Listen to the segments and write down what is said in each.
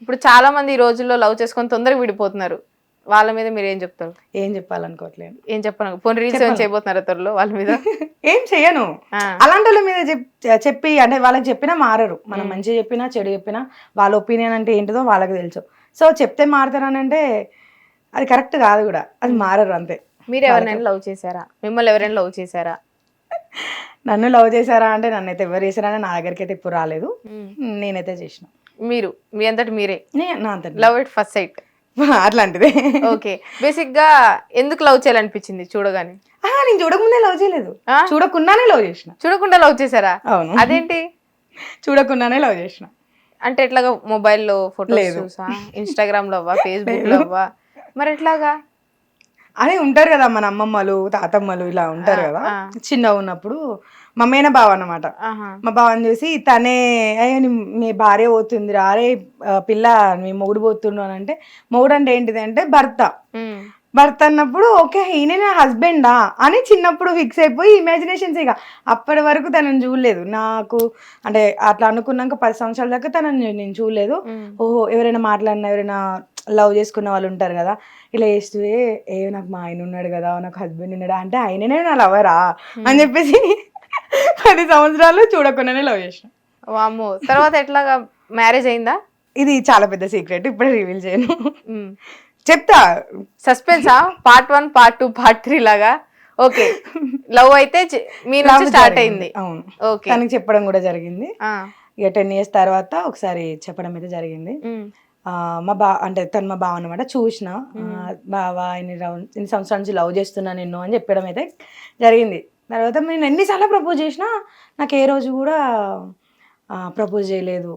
ఇప్పుడు చాలా మంది ఈ రోజుల్లో లవ్ చేసుకొని తొందరగా విడిపోతున్నారు. వాళ్ళ మీద మీరు ఏం చెప్తారు? ఏం చెప్పాలనుకోవట్లేదు. ఏం చెప్పను, పోనీ రీల్స్ ఏమైనా చేయబోతున్నారా త్వరలో వాళ్ళ మీద? ఏం చెయ్యను. అలాంటి వాళ్ళ మీద చెప్పి అంటే వాళ్ళకి చెప్పినా మారరు. మనం మంచి చెప్పినా చెడు చెప్పినా వాళ్ళ ఒపీనియన్ అంటే ఏంటిదో వాళ్ళకి తెలుసు. సో చెప్తే మారుతారని అంటే అది కరెక్ట్ కాదు కూడా, అది మారరు అంతే. మీరు ఎవరినైనా లవ్ చేశారా? మిమ్మల్ని ఎవరైనా లవ్ చేశారా? నన్ను లవ్ చేశారా అంటే నన్నైతే ఎవరు చేశారని నా దగ్గరికి అయితే ఇప్పుడు రాలేదు. నేనైతే చేసిన. మీరు మీ అంతటి మీరే నా అంత లవ్ ఎట్ ఫస్ట్ సైట్ అట్లాంటిదే. ఓకే, బేసిక్ గా ఎందుకు లవ్ చేయాలనిపించింది చూడగానే? నేను చూడకముందే లవ్ చేయలేదు, చూడకుండానే లవ్ చేసిన. చూడకుండా లవ్ చేశారా? అవును. అదేంటి? చూడకుండానే లవ్ చేసిన అంటే ఎట్లాగా? మొబైల్లో ఫోటోస్ చూసా, ఇన్స్టాగ్రామ్ లో అవ్వా, ఫేస్బుక్ లో అవ్వా, మరి ఎట్లాగా? అదే ఉంటారు కదా మన అమ్మమ్మలు తాతమ్మలు ఇలా ఉంటారు కదా. చిన్నగా ఉన్నప్పుడు మా మేన బావ అన్నమాట. మా బావని చూసి తనే అయ్యో మీ భార్య పోతుందిరా, అరే పిల్ల మీ మొగుడు పోతుండు అని అంటే, మొగుడు అంటే ఏంటిది అంటే భర్త. భర్త అన్నప్పుడు ఓకే ఈయన నా హస్బెండా అని చిన్నప్పుడు ఫిక్స్ అయిపోయి ఇమాజినేషన్స్. ఇక అప్పటి వరకు తనని చూడలేదు. నాకు అంటే అట్లా అనుకున్నాక 10 సంవత్సరాల దాకా తనని నేను చూడలేదు. ఓహో ఎవరైనా మాట్లాడినా, ఎవరైనా లవ్ చేసుకున్న వాళ్ళు ఉంటారు కదా, ఇలా చేస్తే ఏ నాకు మా ఆయన ఉన్నాడు కదా, నాకు హస్బెండ్ ఉన్నాడా అంటే ఆయననే నా లవరా అని చెప్పేసి 10 సంవత్సరాలు చూడకుండానే లవ్ చేసిన. వామ్మో, తర్వాత ఎట్లాగా మ్యారేజ్ అయిందా? ఇది చాలా పెద్ద సీక్రెట్, ఇప్పుడు రివీల్ చేయను. చెప్తా, సస్పెన్సా? పార్ట్ 1 పార్ట్ 2 పార్ట్ 3 లాగా. ఓకే, లవ్ అయితే మీ నుంచి స్టార్ట్ అయింది. అవును. ఓకే, తనకి చెప్పడం కూడా జరిగింది. ఇక 10 years తర్వాత ఒకసారి చెప్పడం అయితే జరిగింది. మా అంటే తను మా బావ అనమాట. చూసిన బావ ఇన్ని సంవత్సరాల నుంచి లవ్ చేస్తున్నా నిన్ను అని చెప్పడం అయితే జరిగింది. తర్వాత నేను ఎన్నిసార్లు ప్రపోజ్ చేసినా నాకు ఏ రోజు కూడా ప్రపోజ్ చేయలేదు.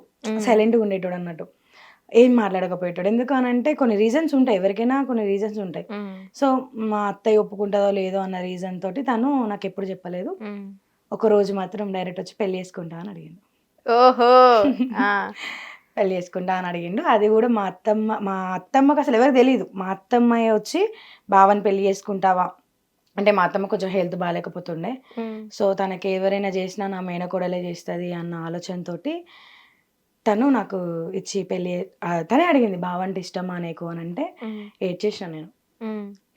సైలెంట్గా ఉండేటోడు అన్నట్టు, ఏం మాట్లాడకపోయేటాడు. ఎందుకు అని అంటే కొన్ని రీజన్స్ ఉంటాయి, ఎవరికైనా కొన్ని రీజన్స్ ఉంటాయి. సో మా అత్తయ్య ఒప్పుకుంటుందో లేదో అన్న రీజన్ తోటి తను నాకు ఎప్పుడు చెప్పలేదు. ఒక రోజు మాత్రం డైరెక్ట్ వచ్చి పెళ్లి చేసుకుంటా అని అడిగిండు. ఓహో, పెళ్లి చేసుకుంటా అని అడిగిండు. అది కూడా మా అత్తమ్మకి అసలు ఎవరికి తెలియదు. మా అత్తమ్మ వచ్చి బావని పెళ్లి చేసుకుంటావా అంటే, మా అత్తమ్మ కొంచెం హెల్త్ బాగాలేకపోతుండే. సో తనకి ఎవరైనా చేసినా నా మేనకోడలే చేస్తుంది అన్న ఆలోచనతోటి తను నాకు ఇచ్చి పెళ్ళి తనే అడిగింది, బావంటే ఇష్టమా నీకు అని అంటే ఏడ్చేసిన నేను.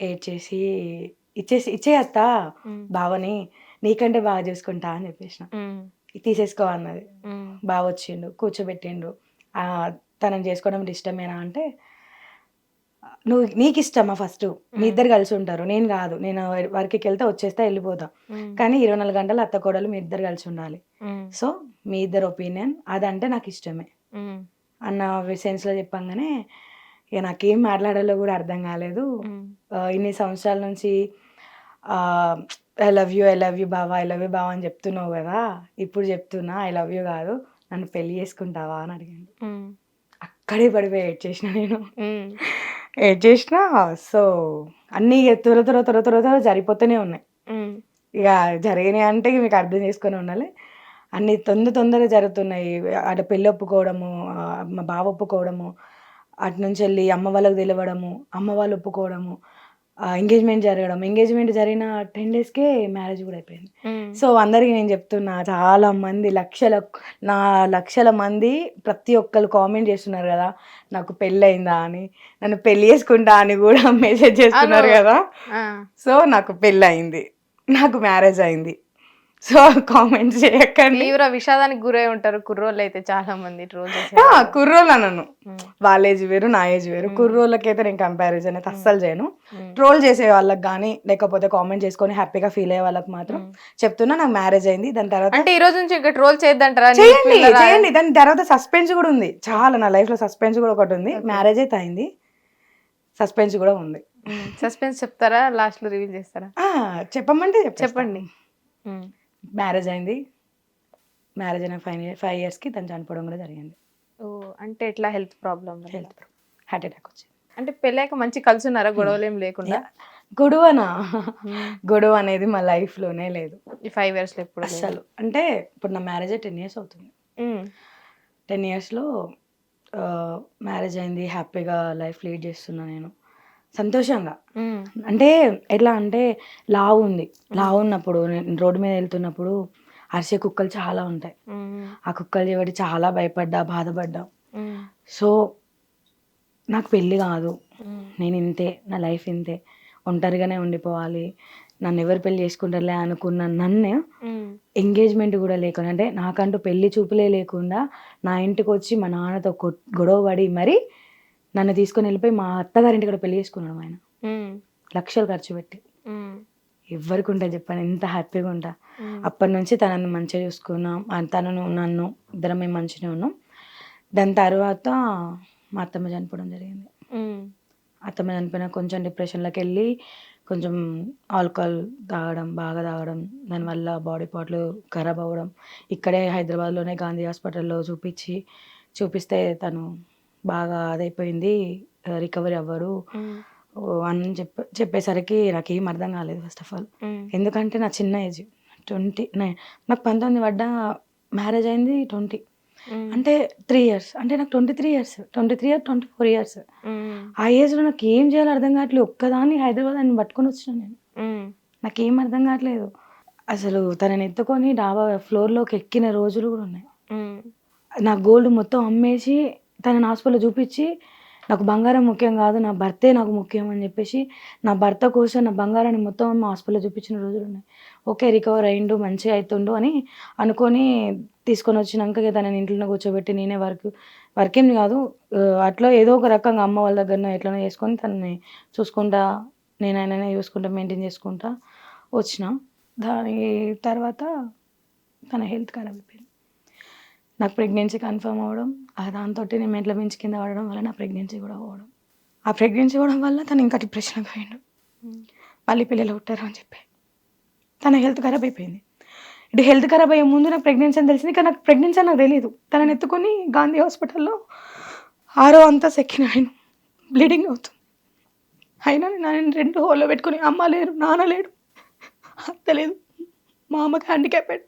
ఏడ్చేసి ఇచ్చేస్తా బావని, నీకంటే బాగా చూసుకుంటా అని చెప్పేసిన. తీసేసుకో అన్నది. బావ వచ్చిండు, కూర్చోబెట్టిండు. తనని చేసుకోవడం ఇష్టమేనా అంటే, నీకు ఇష్టమా ఫస్ట్, మీ ఇద్దరు కలిసి ఉంటారు, నేను కాదు, నేను వర్క్కి వెళ్తే వచ్చేస్తా వెళ్ళిపోతా, కానీ 24 గంటలు అత్త కోడలు మీ ఇద్దరు కలిసి ఉండాలి. సో మీ ఇద్దరు ఒపీనియన్ అదంటే నాకు ఇష్టమే అన్న సెన్స్లో చెప్పంగానే ఇక నాకేం మాట్లాడాలో కూడా అర్థం కాలేదు. ఇన్ని సంవత్సరాల నుంచి ఐ లవ్ యూ బావా, ఐ లవ్ యూ బావా అని చెప్తున్నావు కదా, ఇప్పుడు చెప్తున్నా ఐ లవ్ యూ కాదు, నన్ను పెళ్లి చేసుకుంటావా అని అడిగాను. అక్కడే పడిపోయి ఏడ్చేసిన నేను. ఏడ్చేసిన. సో అన్నీ త్వర త్వర త్వర త్వర త్వర జరిగిపోతూనే ఉన్నాయి. ఇక జరిగినాయి అంటే మీకు అర్థం చేసుకొని ఉండాలి. అన్నీ తొందరగా జరుగుతున్నాయి. అటు పెళ్ళి ఒప్పుకోవడము, మా బావ ఒప్పుకోవడము, అటు నుంచి వెళ్ళి అమ్మ వాళ్ళకి తెలియడము, అమ్మ వాళ్ళు ఒప్పుకోవడము, ఎంగేజ్మెంట్ జరగడం. ఎంగేజ్మెంట్ జరిగిన 10 daysకే మ్యారేజ్ కూడా అయిపోయింది. సో అందరికీ నేను చెప్తున్నా, చాలా మంది లక్షల మంది ప్రతి ఒక్కరు కామెంట్ చేస్తున్నారు కదా, నాకు పెళ్ళి అయిందా అని, నన్ను పెళ్లి చేసుకుంటా అని కూడా మెసేజ్ చేస్తున్నారు కదా. సో నాకు పెళ్ళి అయింది, నాకు మ్యారేజ్ అయింది. సో కామెంట్స్ చేయకండి. తీవ్ర విషాదానికి గురై ఉంటారు కుర్రోళ్ళు అయితే చాలా మంది. కుర్రోళ్ళు అన్నాను, వాళ్ళ ఏజ్ వేరు నా ఏజ్ వేరు. కుర్రోళ్ళకైతే నేను కంపారిజన్ అయితే అస్సలు చేయను. ట్రోల్ చేసే వాళ్ళకి కానీ, లేకపోతే కామెంట్ చేసుకొని హ్యాపీగా ఫీల్ అయ్యే వాళ్ళకి మాత్రం చెప్తున్నా, నాకు మ్యారేజ్ అయింది. దాని తర్వాత అంటే ఈ రోజు నుంచి ఇంకా ట్రోల్ చేద్దంటారా? చేయండి. దాని తర్వాత సస్పెన్స్ కూడా ఉంది. చాలా నా లైఫ్ లో సస్పెన్స్ కూడా ఒకటి ఉంది. మ్యారేజ్ అయితే అయింది, సస్పెన్స్ కూడా ఉంది. సస్పెన్స్ చెప్తారా, లాస్ట్ లో రివీల్ చేస్తారా? చెప్పమంటే చెప్పండి. మ్యారేజ్ అయింది, మ్యారేజ్ అయిన 5 yearsకి తను చనిపోవడం కూడా జరిగింది. ఓ, అంటే ఎట్లా? హెల్త్ ప్రాబ్లమ్, హార్ట్ అటాక్ వచ్చింది. అంటే పెళ్ళాక మంచి కలిసి ఉన్నారా, గొడవలు ఏం లేకుండా? గొడవ అనేది మా లైఫ్ లోనే లేదు ఈ 5 yearsలో ఎప్పుడు అసలు. అంటే ఇప్పుడు నా మ్యారేజ్ 10 years అవుతుంది. 10 yearsలో మ్యారేజ్ అయింది, హ్యాపీగా లైఫ్ లీడ్ చేస్తున్నా నేను సంతోషంగా. అంటే ఎట్లా అంటే, లావు ఉన్నప్పుడు నేను రోడ్డు మీద వెళ్తున్నప్పుడు అరిసే కుక్కలు చాలా ఉంటాయి. ఆ కుక్కలు చేయబట్టి చాలా భయపడ్డా, బాధపడ్డా. సో నాకు పెళ్ళి కాదు, నేను ఇంతే, నా లైఫ్ ఇంతే, ఒంటరిగానే ఉండిపోవాలి, నన్ను ఎవరు పెళ్లి చేసుకుంటారులే అనుకున్న నన్ను ఎంగేజ్మెంట్ కూడా లేకుండా, అంటే నాకంటూ పెళ్లి చూపులే లేకుండా నా ఇంటికి వచ్చి మా నాన్నతో గొడవ పడి మరి నన్ను తీసుకొని వెళ్ళిపోయి మా అత్తగారింటి కూడా పెళ్లి చేసుకున్నాడు ఆయన, లక్షలు ఖర్చు పెట్టి. ఎవరికి ఉంటా చెప్పాను, ఎంత హ్యాపీగా ఉంటా. అప్పటి నుంచి తనని మంచిగా చూసుకున్నాం, తనను నన్ను ఇద్దరం మేము మంచిగా ఉన్నాం. దాని తర్వాత మా అత్తమ్మ చనిపోవడం జరిగింది. అత్తమ్మ చనిపోయినా కొంచెం డిప్రెషన్లోకి వెళ్ళి కొంచెం ఆల్కహాల్ తాగడం, బాగా తాగడం, దానివల్ల బాడీ పార్ట్లు ఖరాబ్ అవ్వడం. ఇక్కడే హైదరాబాద్లోనే గాంధీ హాస్పిటల్లో చూపిస్తే తను బాగా అదైపోయింది, రికవరీ అవ్వరు అని చెప్పేసరికి నాకేం అర్థం కాలేదు ఫస్ట్ ఆఫ్ ఆల్. ఎందుకంటే నా చిన్న ఏజ్ 29, నాకు 19 పడ్డా, మ్యారేజ్ అయింది 20, అంటే 3 years, అంటే నాకు 23 years, 24 years. ఆ ఏజ్లో నాకు ఏం చేయాలో అర్థం కావట్లేదు. ఒక్కదాన్ని హైదరాబాద్ అని పట్టుకొని వచ్చిన నేను, నాకేం అర్థం కావట్లేదు. అసలు తనని ఎత్తుకొని డాబా ఫ్లోర్లోకి ఎక్కిన రోజులు కూడా ఉన్నాయి. నా గోల్డ్ మొత్తం అమ్మేసి తనని హాస్పిటల్లో చూపించి, నాకు బంగారం ముఖ్యం కాదు, నా భర్తే నాకు ముఖ్యం అని చెప్పేసి నా భర్త కోసం నా బంగారాన్ని మొత్తం అమ్మ హాస్పిటల్లో చూపించిన రోజులు ఉన్నాయి. ఓకే, రికవర్ అయ్యిండు, మంచిగా అవుతుండు అని అనుకొని తీసుకొని వచ్చినాక తనని ఇంట్లో కూర్చోబెట్టి నేనే వర్క్ ఏం కాదు, అట్లా ఏదో ఒక రకంగా అమ్మ వాళ్ళ దగ్గర ఎట్లనో చేసుకొని తనని చూసుకుంటా, నేను ఆయననే చూసుకుంటా, మెయింటైన్ చేసుకుంటా వచ్చిన. దాని తర్వాత తన హెల్త్ ఖరాబ్ అయిపోయింది. నాకు ప్రెగ్నెన్సీ కన్ఫర్మ్ అవ్వడం, దాంతో నేను మెట్ల మించి కింద పడడం వల్ల నా ప్రెగ్నెన్సీ కూడా పోవడం. ఆ ప్రెగ్నెన్సీ పోవడం వల్ల తను ఇంకా డిప్రెషన్కి పోయిండు, మళ్ళీ పిల్లలు పుట్టారు అని చెప్పి తన హెల్త్ ఖరాబ్ అయిపోయింది. ఇటు హెల్త్ ఖరాబ్ అయ్యే ముందు నాకు ప్రెగ్నెన్సీ అని తెలిసింది, కానీ నాకు ప్రెగ్నెన్సీ అని నాకు తెలియదు. తనని ఎత్తుకొని గాంధీ హాస్పిటల్లో 6వ అంతస్తు ఎక్కిన, ఆయన బ్లీడింగ్ అవుతుంది. అయినా నేను 2 హోల్లో పెట్టుకుని, అమ్మ లేరు, నాన్న లేడు, అత్త లేదు, మా అమ్మకి హ్యాండిక్యాపెడ్,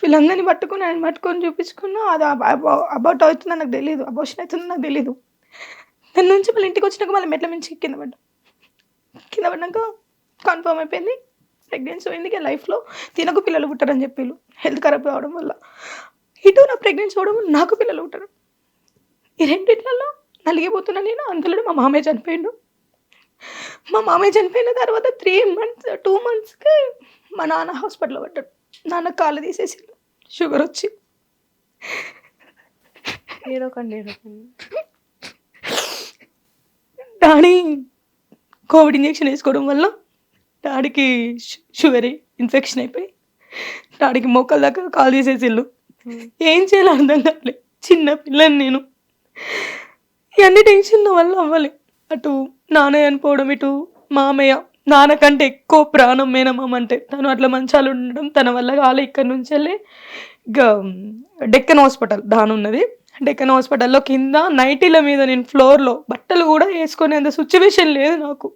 వీళ్ళందరినీ ఆయన పట్టుకొని చూపించుకున్నా. అది అబౌట్ అవుతుందని నాకు తెలియదు, అబోషన్ అవుతుందని నాకు తెలియదు. దాని నుంచి మళ్ళీ ఇంటికి వచ్చినాక మళ్ళీ మెట్ల మించి కింద పడ్డాక కన్ఫర్మ్ అయిపోయింది ప్రెగ్నెన్సీ అయింది. లైఫ్లో తినకు పిల్లలు పుట్టారని చెప్పిళ్ళు, హెల్త్ ఖరాబ్ అవ్వడం వల్ల. ఇటు నా ప్రెగ్నెన్సీ అవ్వడం, నాకు పిల్లలు పుట్టారు. ఈ రెండిట్లలో నలిగిపోతున్నా నేను. అంతలో మా మామయ్య చనిపోయిండు. మా మామయ్య చనిపోయిన తర్వాత 2 monthsకి మా నాన్న హాస్పిటల్లో పడ్డాడు. నాన్న కాళ్ళు తీసేసి షుగర్ వచ్చి. డాడీ కోవిడ్ ఇంజెక్షన్ వేసుకోవడం వల్ల డాడీకి షుగర్ ఇన్ఫెక్షన్ అయిపోయి డాడీకి మోకాల దాకా కాలు తీసేసిళ్ళు. ఏం చేయాలో అర్థం కావట్లేదు, చిన్న పిల్లని నేను. ఇవన్నీ టెన్షన్ వల్ల అవ్వాలి. అటు నాన్నయ్య అనిపోవడం, ఇటు మామయ్య, నాన్నకంటే ఎక్కువ ప్రాణం మేనమామ అంటే. తను అట్లా మంచాలు ఉండడం తన వల్ల కాలే. ఇక్కడ నుంచి వెళ్ళి డెక్కన్ హాస్పిటల్ దాని ఉన్నది. డెక్కన్ హాస్పిటల్లో కింద నైటీల మీద నేను ఫ్లోర్లో బట్టలు కూడా వేసుకునేంత సిచ్యువేషన్ లేదు నాకు.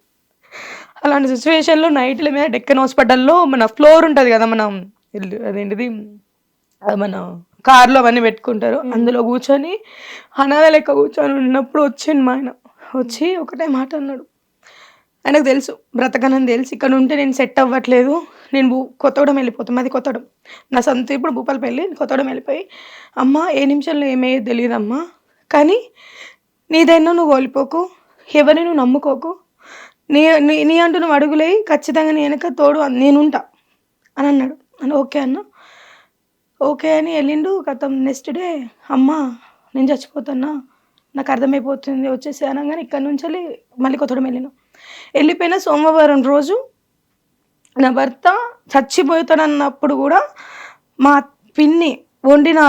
అలాంటి సిచ్యువేషన్లో నైటీల మీద డెక్కన్ హాస్పిటల్లో మన ఫ్లోర్ ఉంటుంది కదా, మనం అదేంటిది మన కార్లో అవన్నీ పెట్టుకుంటారు, అందులో కూర్చొని అనాథ లెక్క కూర్చొని ఉన్నప్పుడు వచ్చిండు మా ఆయన. వచ్చి ఒకటే మాట అన్నాడు. ఆయనకు తెలుసు బ్రతకనని తెలుసు, ఇక్కడ ఉంటే నేను సెట్ అవ్వట్లేదు, నేను కొత్తగూడెం వెళ్ళిపోతాను. మాది కొత్తగూడెం, నా సొంత ఇప్పుడు భూపాలపల్లి. కొత్తగూడెం వెళ్ళిపోయి, అమ్మ ఏ నిమిషంలో ఏమయ్యేది తెలియదమ్మా, కానీ నీదైనా నువ్వు కోల్పోకు, ఎవరిని నువ్వు నమ్ముకోకు, నీ అంటూ నువ్వు అడుగులేయి, ఖచ్చితంగా నీ వెనక తోడు నేనుంటా అని అన్నాడు. అని ఓకే అన్న, ఓకే అని వెళ్ళిండు. గతం నెక్స్ట్ డే, అమ్మ నేను చచ్చిపోతున్నా, నాకు అర్థమైపోతుంది, వచ్చేసి అనగానే ఇక్కడ నుంచి వెళ్ళి మళ్ళీ కొత్తగూడెం వెళ్ళిపోయిన సోమవారం రోజు నా భర్త చచ్చిపోతాడన్నప్పుడు కూడా మా పిన్ని వండిన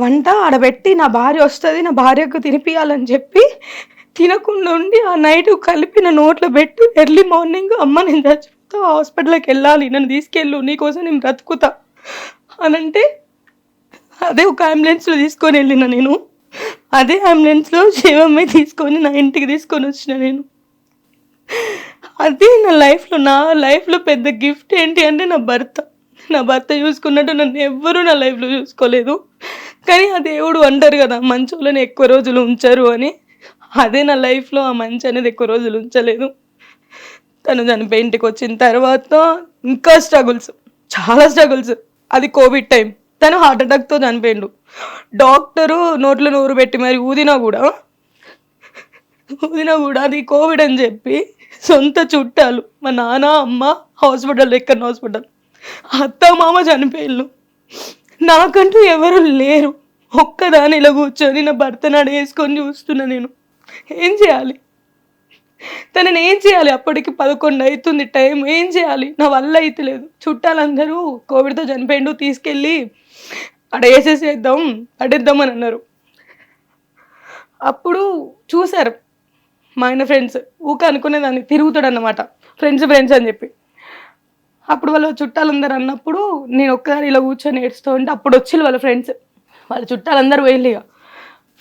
వంట ఆడబెట్టి నా భార్య వస్తుంది, నా భార్యకు తినిపియాలని చెప్పి తినకుండా ఉండి ఆ నైట్ కలిపి నా నోట్లో పెట్టి ఎర్లీ మార్నింగ్, అమ్మ నేను చచ్చిపోతా, హాస్పిటల్కి వెళ్ళాలి, నన్ను తీసుకెళ్ళు, నీకోసం నేను బ్రతుకుతా అని అంటే, అదే ఒక అంబులెన్స్లో తీసుకొని వెళ్ళిన నేను. అదే అంబులెన్స్లో శివమ్మ తీసుకొని నా ఇంటికి తీసుకొని వచ్చిన నేను. అది నా లైఫ్లో పెద్ద గిఫ్ట్ ఏంటి అంటే నా భర్త చూసుకున్నట్టు నన్ను ఎవ్వరూ నా లైఫ్లో చూసుకోలేదు. కానీ ఆ దేవుడు అంటారు కదా, మంచోళ్ళని ఎక్కువ రోజులు ఉంచరు అని. అదే నా లైఫ్లో ఆ మంచి అనేది ఎక్కువ రోజులు ఉంచలేదు. తను చనిపోయి ఇంటికి వచ్చిన తర్వాత ఇంకా స్ట్రగుల్స్, చాలా స్ట్రగుల్స్. అది కోవిడ్ టైం, తను హార్ట్ అటాక్తో చనిపోయిండు. డాక్టరు నోట్లో నోరు పెట్టి మరి ఊదినా కూడా వదిన కూడా అది కోవిడ్ అని చెప్పి సొంత చుట్టాలు మా నాన్న అమ్మ హాస్పిటల్ ఎక్కడ హాస్పిటల్ అత్త మామ చనిపోయిళ్ళు. నాకంటూ ఎవరు లేరు. ఒక్కదాని ఇలా కూర్చొని నా భర్తను అడగేసుకొని చూస్తున్నా. నేను ఏం చేయాలి? తనని ఏం చేయాలి? అప్పటికి 11 అవుతుంది టైం. ఏం చేయాలి? నా వల్ల అయితే లేదు. చుట్టాలందరూ కోవిడ్తో చనిపోయిండు, తీసుకెళ్ళి అక్కడ వేసేసేద్దాం పడేద్దామని అన్నారు. అప్పుడు చూశారు మా ఆయన ఫ్రెండ్స్, ఊక అనుకునేదాన్ని తిరుగుతాడు అన్నమాట, ఫ్రెండ్స్ అని చెప్పి. అప్పుడు వాళ్ళ చుట్టాలందరూ అన్నప్పుడు నేను ఒక్కసారి ఇలా కూర్చొని ఏడుస్తూ ఉంటే అప్పుడు వచ్చిళ్ళు వాళ్ళ ఫ్రెండ్స్. వాళ్ళ చుట్టాలందరూ వెళ్ళి ఇక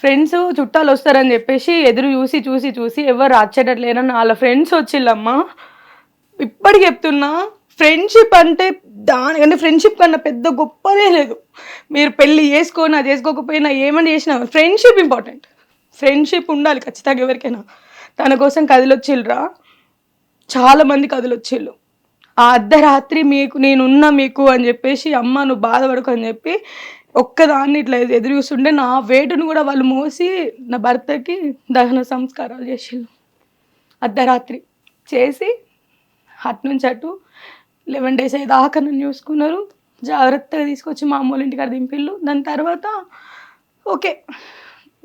ఫ్రెండ్స్ చుట్టాలు వస్తారని చెప్పేసి ఎదురు చూసి ఎవరు రాచేటట్లేరని వాళ్ళ ఫ్రెండ్స్ వచ్చిళ్ళమ్మా. ఇప్పటికి చెప్తున్నా, ఫ్రెండ్షిప్ అంటే దానికంటే ఫ్రెండ్షిప్ కన్నా పెద్ద గొప్పదే లేదు. మీరు పెళ్ళి చేసుకోనా చేసుకోకపోయినా ఏమని చేసినా ఫ్రెండ్షిప్ ఇంపార్టెంట్. ఫ్రెండ్షిప్ ఉండాలి ఖచ్చితంగా ఎవరికైనా. తన కోసం కదిలొచ్చిళ్ళరా, చాలామంది కదిలొచ్చిళ్ళు. ఆ అర్ధరాత్రి నేనున్నా మీకు అని చెప్పేసి, అమ్మ నువ్వు బాధపడకు అని చెప్పి ఒక్కదాన్ని ఇట్లా ఎదురు చూస్తుంటే నా వేటును కూడా వాళ్ళు మోసి నా భర్తకి దహన సంస్కారాలు చేసిళ్ళు. అర్ధరాత్రి చేసి అటు నుంచి అటు 11 days అయ్యేదాకా నన్ను చూసుకున్నారు. జాగ్రత్తగా తీసుకొచ్చి మా అమ్మోళ్ళ ఇంటికాడ దింపిళ్ళు. దాని తర్వాత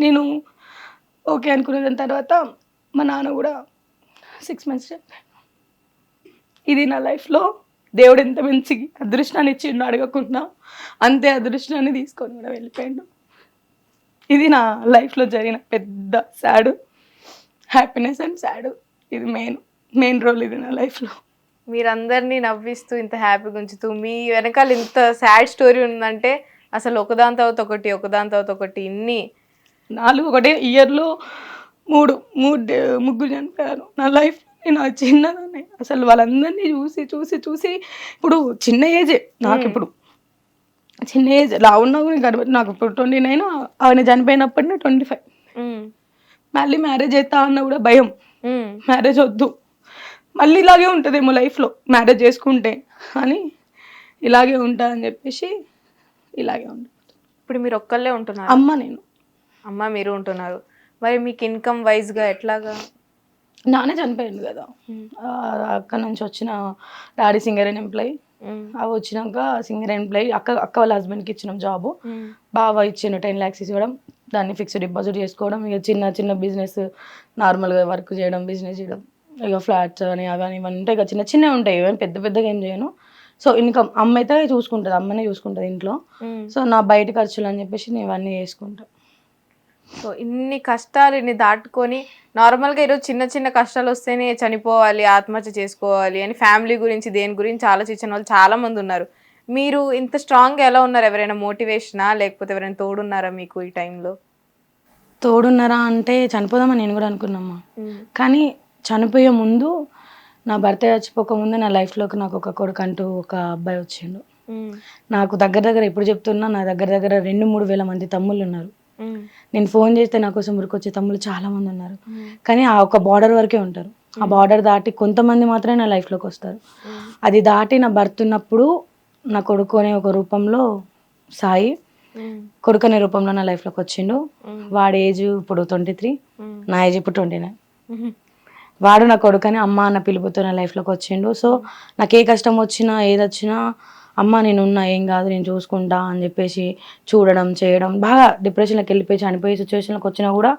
నేను ఓకే అనుకున్న. దాని తర్వాత మా నాన్న కూడా 6 months చెప్పాను. ఇది నా లైఫ్లో దేవుడు ఎంత మంచి అదృష్టాన్ని ఇచ్చిండు అడగకుండా, అంతే అదృష్టాన్ని తీసుకొని కూడా వెళ్ళిపోయిండు. ఇది నా లైఫ్లో జరిగిన పెద్ద సాడ్. హ్యాపీనెస్ అండ్ సాడ్ ఇది మెయిన్ రోల్ ఇది నా లైఫ్లో. మీరందరినీ నవ్విస్తూ ఇంత హ్యాపీగా ఉంచుతూ మీ వెనకాల ఇంత సాడ్ స్టోరీ ఉందంటే అసలు ఒకదాని తర్వాత ఒకటి ఇన్ని 4 ఒకటే ఇయర్లో ముగ్గురు చనిపోయారు నా లైఫ్. నేను చిన్నదాన్ని అసలు వాళ్ళందరినీ చూసి ఇప్పుడు చిన్న ఏజే నాకు. ఇప్పుడు చిన్న ఏజ్ లా ఉన్నా కూడా నాకు ఇప్పుడు 29, ఆయన చనిపోయినప్పటినే 25. మళ్ళీ మ్యారేజ్ అవుతా అన్న కూడా భయం. మ్యారేజ్ వద్దు, మళ్ళీ ఇలాగే ఉంటుందేమో లైఫ్లో మ్యారేజ్ చేసుకుంటే అని, ఇలాగే ఉంటా అని చెప్పేసి ఇలాగే ఉంటుంది. ఇప్పుడు మీరు ఒక్కళ్ళే ఉంటున్నారు? అమ్మ మీరు ఉంటున్నారు. మరి మీకు ఇన్కమ్ వైజ్గా ఎట్లాగా? నాన్న చనిపోయింది కదా, అక్కడ నుంచి వచ్చిన డాడీ సింగర్ అండ్ ఎంప్లాయీ. అవి వచ్చినాక సింగర్ ఎంప్లాయీ అక్క వాళ్ళ హస్బెండ్కి ఇచ్చినాం జాబు. బాగా ఇచ్చిండు 10 lakhs ఇవ్వడం, దాన్ని ఫిక్స్డ్ డిపాజిట్ చేసుకోవడం. ఇక చిన్న బిజినెస్ నార్మల్గా వర్క్ చేయడం, బిజినెస్ చేయడం. ఇక ఫ్లాట్స్ అని అవన్నీ ఇవన్నీ ఉంటాయి కదా, చిన్నవి ఉంటాయి. ఏమైనా పెద్దగా ఏం చేయను. సో ఇన్కమ్ అమ్మ అయితే చూసుకుంటుంది, అమ్మనే చూసుకుంటుంది ఇంట్లో. సో నా బయట ఖర్చులు అని చెప్పేసి నేను ఇవన్నీ చేసుకుంటాను. సో ఇన్ని కష్టాలు ఇన్ని దాటుకొని నార్మల్గా ఈరోజు చిన్న కష్టాలు వస్తేనే చనిపోవాలి, ఆత్మహత్య చేసుకోవాలి అని ఫ్యామిలీ గురించి దేని గురించి ఆలోచించిన వాళ్ళు చాలా మంది ఉన్నారు. మీరు ఇంత స్ట్రాంగ్గా ఎలా ఉన్నారు? ఎవరైనా మోటివేషనా లేకపోతే ఎవరైనా తోడున్నారా మీకు ఈ టైంలో? తోడున్నారా అంటే చనిపోదామని నేను కూడా అనుకున్నామ్మా. కానీ చనిపోయే ముందు, నా భర్త చచ్చిపోక ముందు నా లైఫ్లోకి నాకు ఒక కొడుకు అంటూ ఒక అబ్బాయి వచ్చిండు. నాకు దగ్గర ఎప్పుడు చెప్తున్నా, నా దగ్గర 2-3 వేల మంది తమ్ముళ్ళు ఉన్నారు. నేను ఫోన్ చేస్తే నా కోసం ఉరికొచ్చే తమ్ముళ్ళు చాలా మంది ఉన్నారు. కానీ ఆ ఒక బార్డర్ వరకే ఉంటారు. ఆ బార్డర్ దాటి కొంతమంది మాత్రమే నా లైఫ్లోకి వస్తారు. అది దాటి నా భర్త ఉన్నప్పుడు నా కొడుకు అనే ఒక రూపంలో సాయి కొడుకు అనే రూపంలో నా లైఫ్లోకి వచ్చిండు. వాడి ఏజ్ ఇప్పుడు 23, నా ఏజ్ ఇప్పుడు 29. వాడు నా కొడుకని అమ్మ అన్న పిలుపుతో నా లైఫ్లోకి వచ్చిండు. సో నాకు ఏ కష్టం వచ్చినా ఏది వచ్చినా అమ్మ నేనున్నా, ఏం కాదు నేను చూసుకుంటా అని చెప్పేసి చూడడం చేయడం. బాగా డిప్రెషన్లోకి వెళ్ళిపోయి చనిపోయే సిచ్యువేషన్లోకి వచ్చినా కూడా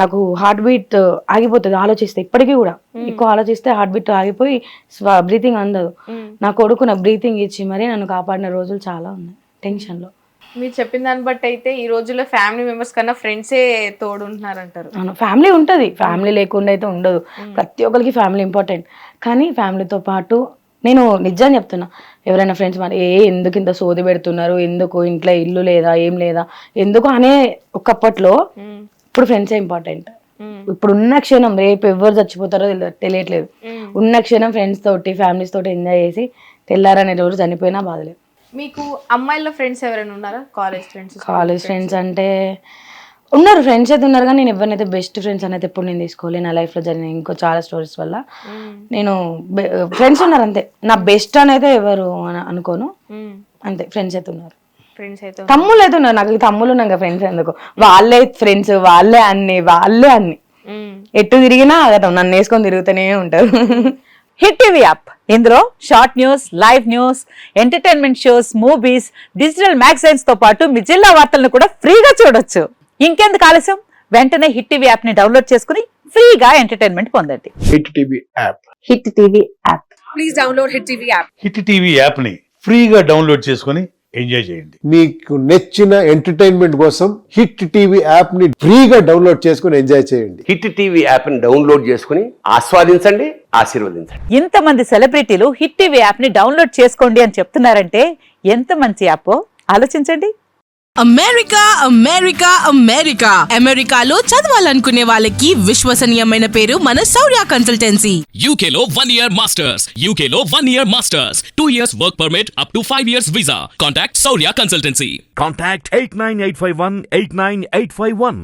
నాకు హార్ట్ బీట్ ఆగిపోతుంది ఆలోచిస్తే. ఇప్పటికీ కూడా ఎక్కువ ఆలోచిస్తే హార్ట్ బీట్ ఆగిపోయి బ్రీతింగ్ అందదు. నా కొడుకు నా బ్రీతింగ్ ఇచ్చి మరీ నన్ను కాపాడిన రోజులు చాలా ఉన్నాయి టెన్షన్లో. మీరు చెప్పిన దాన్ని బట్టి అయితే ఈ రోజుల్లో ఫ్యామిలీ మెంబర్స్ కన్నా ఫ్రెండ్సే తోడుంటున్నారంటారు. ఫ్యామిలీ ఉంటుంది, ఫ్యామిలీ లేకుండా అయితే ఉండదు. ప్రతి ఒక్కరికి ఫ్యామిలీ ఇంపార్టెంట్. కానీ ఫ్యామిలీతో పాటు నేను నిజం చెప్తున్నా, ఎవరైనా ఫ్రెండ్స్ మరి ఎందుకు ఇంత సోది పెడుతున్నారు, ఎందుకు ఇంట్లో ఇల్లు లేదా ఏం లేదా ఎందుకు అనే ఒకప్పట్లో, ఇప్పుడు ఫ్రెండ్సే ఇంపార్టెంట్. ఇప్పుడు ఉన్న క్షణం, రేపు ఎవరు చచ్చిపోతారో తెలియట్లేదు. ఉన్న క్షణం ఫ్రెండ్స్ తోటి ఫ్యామిలీస్ తోటి ఎంజాయ్ చేసి తెల్లారనే రోజు చనిపోయినా బాధలేదు. మీకు అమ్మాయిల ఫ్రెండ్స్ ఎవరైనా ఉన్నారా? కాలేజ్ ఫ్రెండ్స్ అంటే ఉన్నారు, ఫ్రెండ్స్ అయితే ఉన్నారు. కానీ నేను ఎవరినైతే బెస్ట్ ఫ్రెండ్స్ అనేది ఎప్పుడు నేను తీసుకోవాలి. నా లైఫ్లో జరిగిన ఇంకో చాలా స్టోరీస్ వల్ల నేను ఫ్రెండ్స్ ఉన్నారు అంతే. నా బెస్ట్ అని అయితే ఎవరు అనుకోను, అంతే. ఫ్రెండ్స్ అయితే ఉన్నారు. తమ్ముళ్ళు అయితే ఉన్నారు. నాకు తమ్ముళ్ళు ఉన్నాక ఫ్రెండ్స్ ఎందుకు? వాళ్ళే ఫ్రెండ్స్, వాళ్ళే అన్ని ఎటు తిరిగినా ఆగటం, నన్ను వేసుకొని తిరుగుతూనే ఉంటారు. హిట్ టీవీ యాప్, ఇందులో short news, live news, entertainment shows, movies, digital magazines తో పాటు మీ జిల్లా వార్తలను కూడా ఫ్రీగా చూడొచ్చు. ఇంకెందుకు ఆలస్యం, వెంటనే హిట్ టీవీ యాప్ ని డౌన్లోడ్ చేసుకుని ఫ్రీగా ఎంటర్టైన్మెంట్ పొందండి. Hit TV app. Hit TV app. Hit TV app ని ఫ్రీగా డౌన్లోడ్ చేసుకొని ఎంజాయ్ చేయండి. మీకు నచ్చిన ఎంటర్టైన్మెంట్ కోసం హిట్ టీవీ యాప్ ని ఫ్రీగా డౌన్లోడ్ చేసుకుని ఎంజాయ్ చేయండి. హిట్ టీవీ యాప్ ని డౌన్లోడ్ చేసుకుని ఆస్వాదించండి, ఆశీర్వదించండి. ఇంతమంది సెలబ్రిటీలు హిట్ టీవీ యాప్ ని డౌన్లోడ్ చేసుకోండి అని చెప్తున్నారంటే ఎంత మంచి యాప్ ఆలోచించండి. అమెరికా అమెరికా అమెరికా అమెరికాలో చదవాలనుకునే వాళ్ళకి విశ్వసనీయమైన పేరు మన శౌర్య కన్సల్టెన్సీ. UK లో 1 year masters. UK లో 1 year masters. 2 years work permit up to 5 years visa. Contact Saurya Consultancy. Contact 89851 89851.